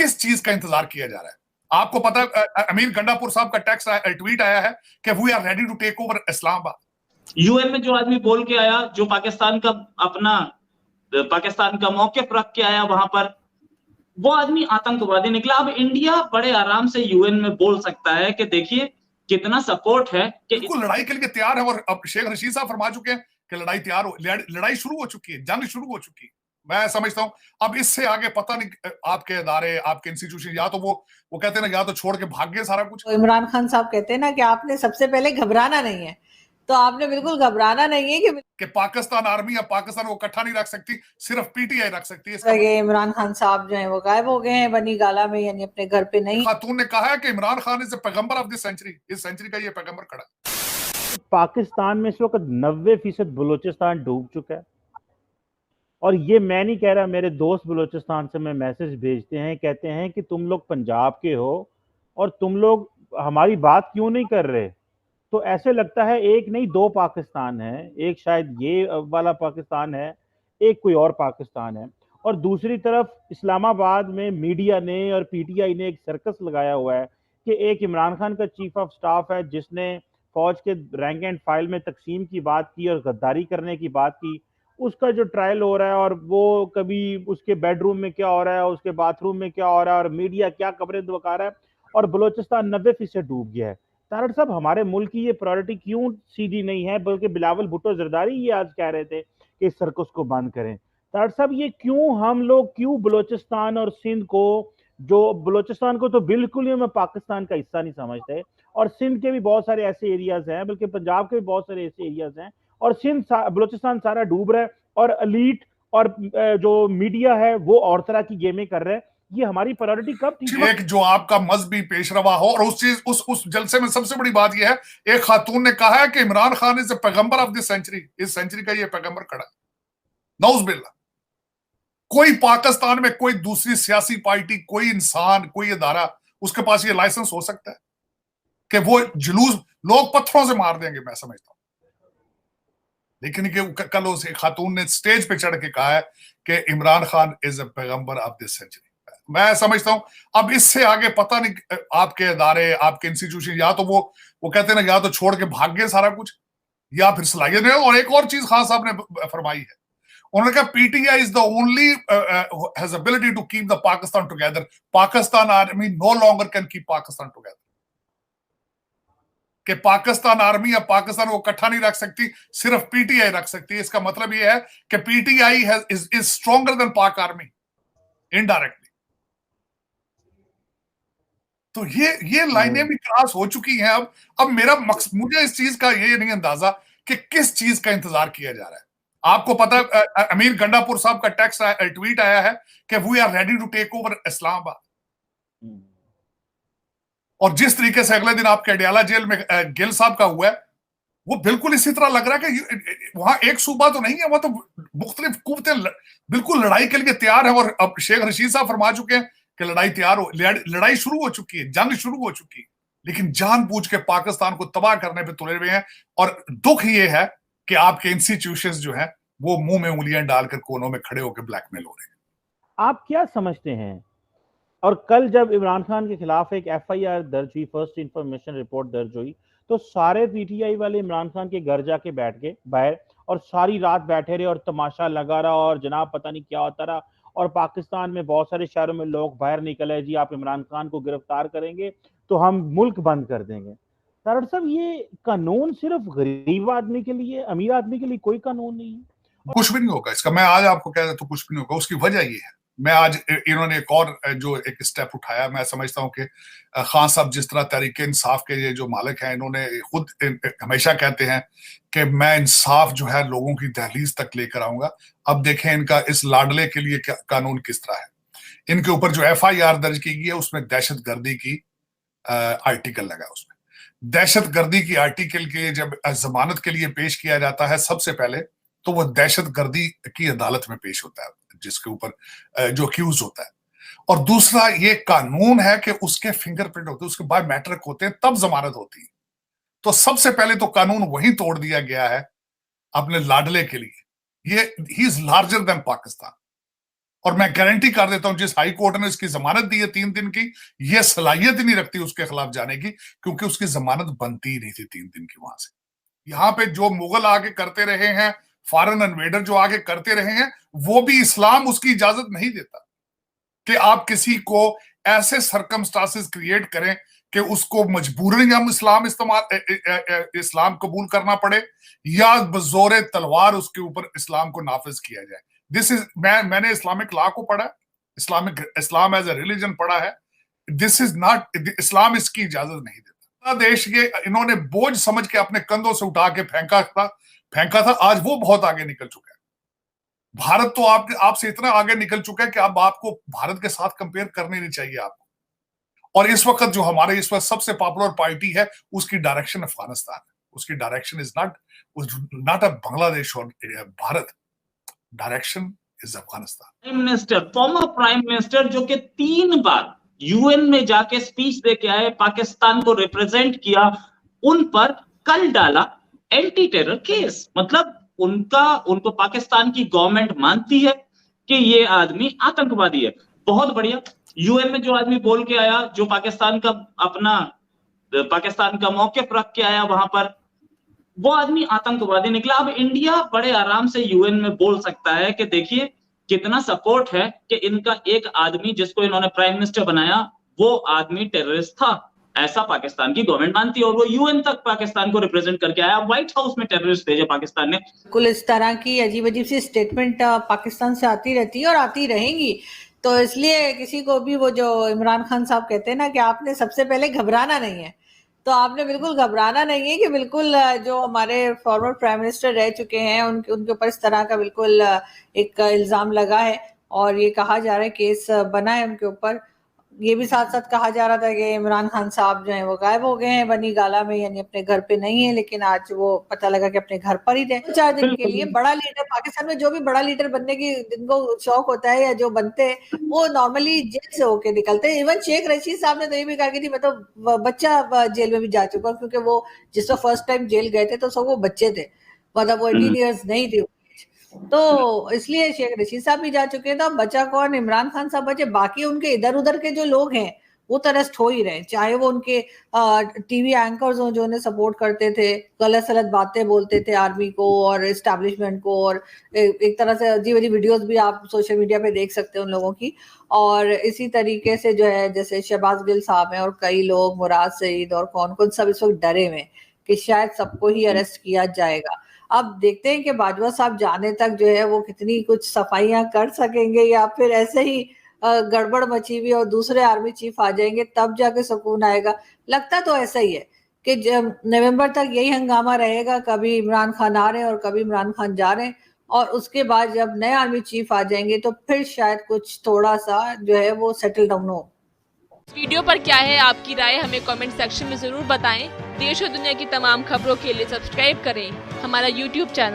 किस चीज का इंतजार किया जा रहा है? आपको पता अमीर गंडापुर साहब का टेक्स्ट ट्वीट आया है कि we are ready to take over Islamabad. UN में जो आदमी बोल के आया, जो पाकिस्तान का मौकिफ रख के आया वहां पर, वो आदमी आतंकवादी निकला। अब इंडिया बड़े आराम से यूएन में बोल सकता है कि देखिए कितना सपोर्ट है कि बिल्कुल लड़ाई के लिए तैयार है। और अब शेख रशीद साहब फरमा चुके हैं कि लड़ाई शुरू हो चुकी है, जंग शुरू हो चुकी है। मैं समझता हूं अब इससे आगे पता नहीं आपके इदारे, आपके इंस्टीट्यूशन, या तो वो कहते हैं ना, या तो छोड़ के भाग गए सारा कुछ। तो इमरान खान साहब कहते हैं ना कि आपने सबसे पहले घबराना नहीं है, तो आपने बिल्कुल घबराना नहीं है कि पाकिस्तान आर्मी या पाकिस्तान को इकट्ठा नहीं रख सकती, सिर्फ पीटीआई रख सकती है। ये इमरान खान साहब जो है वो गायब हो गए हैं बनी गाला में, यानी अपने घर पे नहीं। खातून ने कहा है कि इमरान खान इज द पैगंबर ऑफ दिस सेंचुरी, इस सेंचुरी का ये पैगंबर खड़ा। पाकिस्तान में इस वक्त 90% बलूचिस्तान डूब चुका है। और ये मैं नहीं कह रहा, मेरे दोस्त बलूचिस्तान से मैं मैसेज भेजते हैं, कहते हैं कि तुम लोग पंजाब के हो और तुम लोग हमारी बात क्यों नहीं कर रहे। तो ऐसे लगता है एक नहीं दो पाकिस्तान है, एक शायद ये वाला पाकिस्तान है, एक कोई और पाकिस्तान है। और दूसरी तरफ इस्लामाबाद में मीडिया ने और पीटीआई ने एक सर्कस लगाया हुआ है कि एक इमरान खान का चीफ ऑफ स्टाफ है जिसने फौज के रैंक एंड फाइल में तकसीम की बात की और गद्दारी करने की बात की, उसका जो ट्रायल हो रहा है और वो कभी उसके बेडरूम में क्या हो रहा है, उसके बाथरूम में क्या हो रहा है और मीडिया क्या खबरें दिखा रहा है, और बलूचिस्तान 90% डूब गया है। तारड़ साहब, हमारे मुल्क की ये प्रायोरिटी क्यों सीधी नहीं है, बल्कि बिलावल भुट्टो जरदारी ये आज कह रहे थे कि इस सर्कस को बंद करें। तारड़ साहब, ये क्यों हम लोग क्यों बलूचिस्तान और सिंध को, जो बलूचिस्तान को तो बिल्कुल ही हम पाकिस्तान का हिस्सा नहीं समझते, और सिंध के भी बहुत सारे ऐसे एरियाज हैं, बल्कि पंजाब के भी बहुत सारे ऐसे एरियाज हैं, और सिंध बलूचिस्तान सारा डूब रहा है, और एलीट और जो मीडिया है वो और तरह की गेमें कर रहे हैं। ये हमारी प्रायोरिटी कब थी? एक जो आपका मजहबी पेशरवा हो, और उस जलसे में सबसे बड़ी बात यह है, एक खातून ने कहा है कि इमरान खान इज द पैगंबर ऑफ दिस सेंचुरी, इस सेंचुरी का ये पैगंबर खड़ा। नौज़बिल्लाह। कोई पाकिस्तान में कोई दूसरी सियासी पार्टी, कोई इंसान, कोई इदारा, उसके पास ये लाइसेंस हो सकता है कि वो जुलूस लोग पत्थरों से मार देंगे? मैं समझता हूं। लेकिन कि कल उस खातून ने स्टेज पे चढ़ के कहा है कि इमरान खान इज अ पैगंबर ऑफ दिस सेंचुरी। मैं समझता हूं अब इससे आगे पता नहीं आपके इदारे, आपके इंस्टीट्यूशन, या तो वो कहते हैं ना, या तो छोड़ के भाग गए सारा कुछ, या फिर सलाहियत नहीं। और एक और चीज खान साहब ने फरमाई है, उन्होंने कहा PTI is the only has ability to keep the Pakistan together, Pakistan army no longer can keep Pakistan together. कि पाकिस्तान आर्मी या पाकिस्तान को इकट्ठा नहीं रख सकती, सिर्फ पीटीआई रख सकती है। इसका मतलब यह है कि पीटीआई इज स्ट्रॉन्गर देन पाक आर्मी इनडायरेक्टली। तो ये लाइनें भी क्रॉस हो चुकी हैं। अब मेरा मकसद, मुझे इस चीज का ये नहीं अंदाजा कि किस चीज का इंतजार किया जा रहा है। आपको पता अमीर गंडापुर साहब का टेक्स्ट ट्वीट आया है कि we are ready to take over Islamabad. और जिस तरीके से अगले दिन आपके अडयाला जेल में गिल साहब का हुआ है, वो बिल्कुल इसी तरह लग रहा है कि वहां एक सूबा तो नहीं है, वहां तो मुख्तलिफ कुव्वतें बिल्कुल लड़ाई के लिए तैयार है। और अब शेख रशीद साहब फरमा चुके हैं कि लड़ाई शुरू हो चुकी है, जंग शुरू हो चुकी है, लेकिन जानबूझ के पाकिस्तान को तबाह करने पे तुले हुए हैं। और दुख ये है कि आपके इंस्टीट्यूशंस जो हैं वो मुंह में उंगलियां डालकर कोनों में खड़े होकर ब्लैकमेल हो रहे हैं। आप क्या समझते हैं? और कल जब इमरान खान के खिलाफ एक एफआईआर दर्ज हुई, फर्स्ट इंफॉर्मेशन रिपोर्ट दर्ज हुई, तो सारे पीटीआई वाले इमरान खान के घर जाके बैठ गए बाहर, और सारी रात बैठे रहे और तमाशा लगा रहा, और जनाब पता नहीं क्या होता रहा। और पाकिस्तान में बहुत सारे शहरों में लोग बाहर निकले, जी आप इमरान खान को गिरफ्तार करेंगे तो हम मुल्क बंद कर देंगे। तारड़ साहब, ये कानून सिर्फ गरीब आदमी के लिए, अमीर आदमी के लिए कोई कानून नहीं है। कुछ भी नहीं होगा इसका। मैं आज आपको कह देता हूं कुछ भी नहीं होगा। उसकी वजह ये है, मैं आज इन्होंने एक और जो एक स्टेप उठाया, मैं समझता हूं कि खान साहब जिस तरह तहरीक इंसाफ के ये जो मालिक हैं, इन्होंने खुद हमेशा कहते हैं कि मैं इंसाफ जो है लोगों की दहलीज तक लेकर आऊंगा। अब देखें इनका इस लाडले के लिए कानून किस तरह है। इनके ऊपर जो एफआईआर दर्ज की गई है उसमें दहशतगर्दी की आर्टिकल लगा। उसमें दहशतगर्दी की आर्टिकल के जब जमानत के लिए पेश किया जाता है, सबसे पहले तो वो दहशतगर्दी की अदालत में पेश होता है जिसके ऊपर जो अक्यूज होता है। और दूसरा ये कानून है कि उसके फिंगरप्रिंट होते हैं, उसके बायोमेट्रिक होते हैं, तब जमानत होती है। तो सबसे पहले तो कानून वही तोड़ दिया गया है अपने लाडले के लिए। ये he is larger than Pakistan. और मैं गारंटी कर देता हूं जिस हाई कोर्ट ने इसकी जमानत दी है 3 दिन की, यह सलाहियत ही नहीं रखती उसके खिलाफ जाने की, क्योंकि उसकी जमानत बनती ही नहीं थी 3 दिन की वहां से। यहां पे जो मुगल आगे करते रहे हैं, फॉरेन इन्वेडर जो आगे करते रहे हैं, वो भी इस्लाम उसकी इजाजत नहीं देता कि आप किसी को ऐसे सरकमस्टांसेस क्रिएट करें कि उसको मजबूरन हम इस्लाम कबूल करना पड़े या बजोरे तलवार उसके ऊपर इस्लाम को नाफिज किया जाए। दिस इज मैंने इस्लामिक लॉ को पढ़ा, इस्लाम एज ए रिलीजन पढ़ा है। दिस इज नॉट, इस्लाम इसकी इजाजत नहीं देता। देश ये इन्होंने बोझ समझ के अपने कंधों से उठा के फेंका था, आज वो बहुत आगे निकल चुका है। भारत तो आपसे इतना आगे निकल चुका है कि अब आपको भारत के साथ कंपेयर करनी नहीं चाहिए आपको। और इस वक्त जो हमारे इस वक्त सबसे पॉपुलर पार्टी है, उसकी डायरेक्शन अफगानिस्तान है, उसकी direction is not a Bangladesh और Bharat, direction is Afghanistan. Prime minister, former prime minister जो कि 3 बार यूएन में जाके स्पीच दे के आए, पाकिस्तान को रिप्रेजेंट किया, उन पर कल डाला एंटी टेरर केस। मतलब उनको पाकिस्तान की गवर्नमेंट मानती है कि ये आदमी आतंकवादी है। बहुत बढ़िया। यूएन में जो आदमी बोल के आया, जो पाकिस्तान का मौकिफ रख के आया वहां पर, वो आदमी आतंकवादी निकला। अब इंडिया बड़े आराम से यूएन में बोल सकता है कि देखिए कितना सपोर्ट है कि इनका एक आदमी जिसको इन्होंने प्राइम मिनिस्टर बनाया, वो आदमी टेररिस्ट था। ऐसा पाकिस्तान की गवर्नमेंट मानती है और वो यूएन तक पाकिस्तान को रिप्रेजेंट करके आया। व्हाइट हाउस में टेररिस्ट भेजे पाकिस्तान ने। कुल इस तरह की अजीब अजीब सी स्टेटमेंट पाकिस्तान से आती रहती है और आती रहेंगी। तो इसलिए किसी को भी वो जो इमरान खान साहब कहते हैं ना कि आपने सबसे पहले घबराना नहीं है, तो आपने बिल्कुल घबराना नहीं है कि बिल्कुल जो हमारे फॉर्मर प्राइम मिनिस्टर रह चुके हैं उनके ऊपर इस तरह का बिल्कुल एक इल्जाम लगा है और ये कहा जा रहा है केस बना है उनके ऊपर। ये भी साथ साथ कहा जा रहा था कि इमरान खान साहब जो है वो गायब हो गए हैं बनी गाला में, यानी अपने घर पे नहीं है, लेकिन आज वो पता लगा कि अपने घर पर ही थे 4 दिन के लिए। बड़ा लीडर पाकिस्तान में जो भी बड़ा लीडर बनने की जिनको शौक होता है या जो बनते हैं वो नॉर्मली जेल से होके निकलते हैं। इवन शेख रशीद साहब ने तो ये भी कहा कि मतलब बच्चा जेल में भी जा चुका, क्योंकि वो जिस वक्त फर्स्ट टाइम जेल गए थे तो सब वो बच्चे थे, मतलब वो 18 ईयर्स नहीं थे। तो इसलिए शेख रशीद साहब भी जा चुके हैं। तो अब बचा कौन? इमरान खान साहब बचे। बाकी उनके इधर उधर के जो लोग हैं वो तो अरेस्ट हो ही रहे, चाहे वो उनके टीवी एंकर्स हो जो उन्हें सपोर्ट करते थे, गलत सलत बातें बोलते थे आर्मी को और एस्टैब्लिशमेंट को, और एक तरह से अजीब अजीब वीडियोस भी आप सोशल मीडिया पे देख सकते हैं उन लोगों की। और इसी तरीके से जो है जैसे शहबाज गिल साहब हैं और कई लोग, मुराद सईद और कौन कौन, सब इस वक्त डरे हुए कि शायद सबको ही अरेस्ट किया जाएगा। अब देखते हैं कि बाजवा साहब जाने तक जो है वो कितनी कुछ सफाइयां कर सकेंगे या फिर ऐसे ही गड़बड़ मची हुई और दूसरे आर्मी चीफ आ जाएंगे तब जाके सुकून आएगा। लगता तो ऐसा ही है कि जब नवंबर तक यही हंगामा रहेगा, कभी इमरान खान आ रहे हैं और कभी इमरान खान जा रहे हैं, और उसके बाद जब नए आर्मी चीफ आ जाएंगे तो फिर शायद कुछ थोड़ा सा जो है वो सेटल डाउन हो। वीडियो पर क्या है आपकी राय, हमें कमेंट सेक्शन में जरूर बताएं। देश और दुनिया की तमाम खबरों के लिए सब्सक्राइब करें हमारा YouTube चैनल।